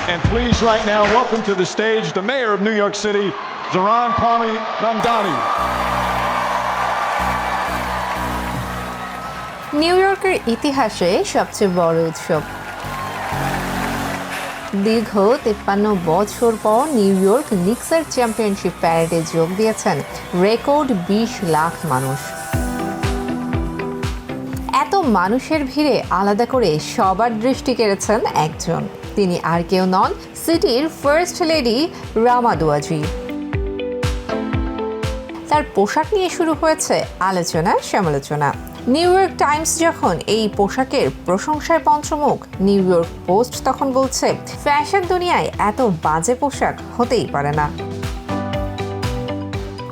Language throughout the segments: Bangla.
And please right now welcome to the stage the mayor of New York City, Zohran Mamdani. New ইয়র্কের ইতিহাসে সবচেয়ে বড় উৎসব। দীর্ঘ 53 বছর পর নিউ ইয়র্ক নিক্সের চ্যাম্পিয়নশিপ প্যারেডে যোগ দিয়েছেন রেকর্ড 20 লাখ মানুষ। এত মানুষের ভিড়ে আলাদা করে সবার দৃষ্টি কেড়েছেন একজন, তিনি আর কেউ নন, সিটির ফার্স্ট লেডি রামা দুয়াজি। তার পোশাক নিয়ে শুরু হয়েছে আলোচনা সমালোচনা। নিউ ইয়র্ক টাইমস যখন এই পোশাকের প্রশংসায় পঞ্চমুখ, নিউ ইয়র্ক পোস্ট তখন বলছে ফ্যাশন দুনিয়ায় এত বাজে পোশাক হতেই পারে না।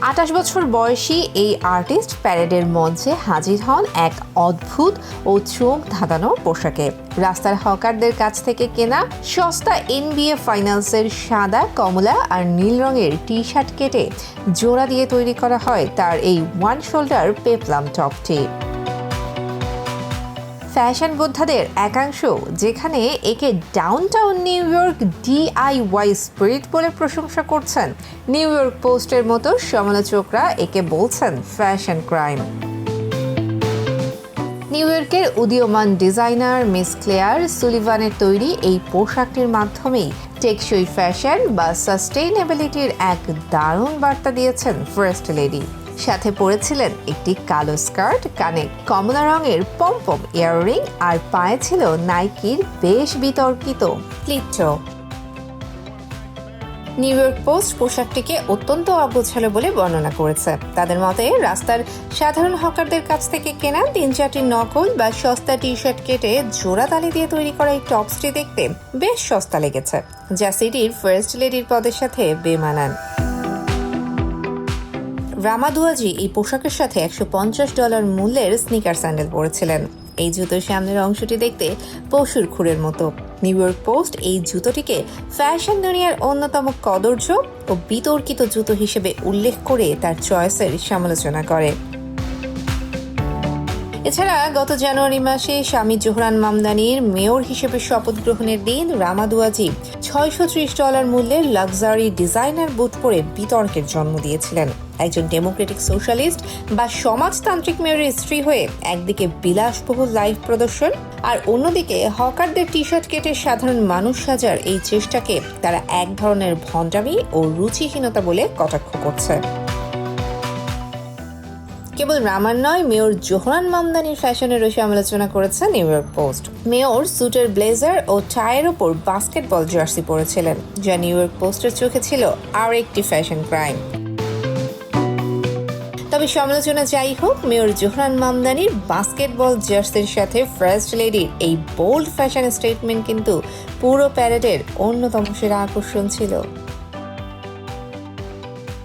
28 বছর বয়সী এই আর্টিস্ট প্যারেডের মঞ্চে হাজির হন এক অদ্ভুত ও চোখ ধাঁধানো পোশাকে। রাস্তার হকারদের কাছ থেকে কেনা সস্তা NBA ফাইনালসের সাদা, কমলা আর নীল রঙের টি শার্ট কেটে জোড়া দিয়ে তৈরি করা হয় তার এই ওয়ান শোল্ডার পেপলাম টপটি। ফ্যাশন বোদ্ধাদের একাংশ যেখানে একে downtown new York DIY spirit বলে প্রশংসা করছেন, নিউ ইয়র্ক পোস্টের মতো সমালোচকরা একে বলছেন ফ্যাশন ক্রাইম। নিউ ইয়র্কের উদীয়মান ডিজাইনার মিস ক্লেয়ার সুলিভানের তৈরি এই পোশাকটির মাধ্যমেই টেকসই ফ্যাশন বা সাস্টেইনেবিলিটির এক দারুণ বার্তা দিয়েছেন ফার্স্ট লেডি। সাথে পরেছিলেন একটি কালো স্কার্ট, কানে কমলা রঙের পমপম ইয়াররিং আর পায়ে ছিল নাইকির বেশ বিতর্কিত ক্লিটো। নিউ ইয়র্ক পোস্ট পোশাকটিকে অত্যন্ত অগোছালো বলে বর্ণনা করেছে। তাদের মতে রাস্তার সাধারণ হকারদের কাছ থেকে কেনা 3-4টি নকল বা সস্তা টি শার্ট কেটে জোড়া তালি দিয়ে তৈরি করা এই টপসটি দেখতে বেশ সস্তা লেগেছে, যা সিটির ফার্স্ট লেডির পদের সাথে বেমানান। রামা দুয়াজি এই পোশাকের সাথে $150 মূল্যের স্নিকার স্যান্ডেল পরেছিলেন। এই জুতোর সামনের অংশটি দেখতে পশুর খুরের মতো। নিউ ইয়র্ক পোস্ট এই জুতোটিকে ফ্যাশন দুনিয়ার অন্যতম কদর্য ও বিতর্কিত জুতো হিসেবে উল্লেখ করে তার চয়েসের সমালোচনা করে। এছাড়া গত জানুয়ারি মাসে স্বামী জোহরান মামদানির মেয়র হিসেবে শপথ গ্রহণের দিন রামা দুয়াজি $630 মূল্যের লাক্সারি ডিজাইনার বুট পরে বিতর্কের জন্ম দিয়েছিলেন। একজন ডেমোক্রেটিক সোশ্যালিস্ট বা সমাজতান্ত্রিক মেয়রের স্ত্রী হয়ে একদিকে বিলাসবহুল লাইভ প্রদর্শন আর অন্যদিকে হকারদের টি শার্ট কেটে সাধারণ মানুষ সাজার এই চেষ্টাকে তারা এক ধরনের ভণ্ডামি ও রুচিহীনতা বলে কটাক্ষ করছে। কেবল রামার নয়, মেয়র জোহরান মামদানির ফ্যাশনেরও সমালোচনা করেছে নিউ ইয়র্ক পোস্ট। মেয়র স্যুটের ব্লেজার ও টাইয়ের ওপর বাস্কেটবল জার্সি পরেছিলেন, যা নিউ ইয়র্ক পোস্টের চোখে ছিল আর একটি ফ্যাশন ক্রাইম। তবে সমালোচনা যাই হোক, মেয়র জোহরান মামদানির বাস্কেটবল জার্সির সাথে ফার্স্ট লেডির এই বোল্ড ফ্যাশন স্টেটমেন্ট কিন্তু পুরো প্যারেডের অন্যতম সেরা আকর্ষণ ছিল।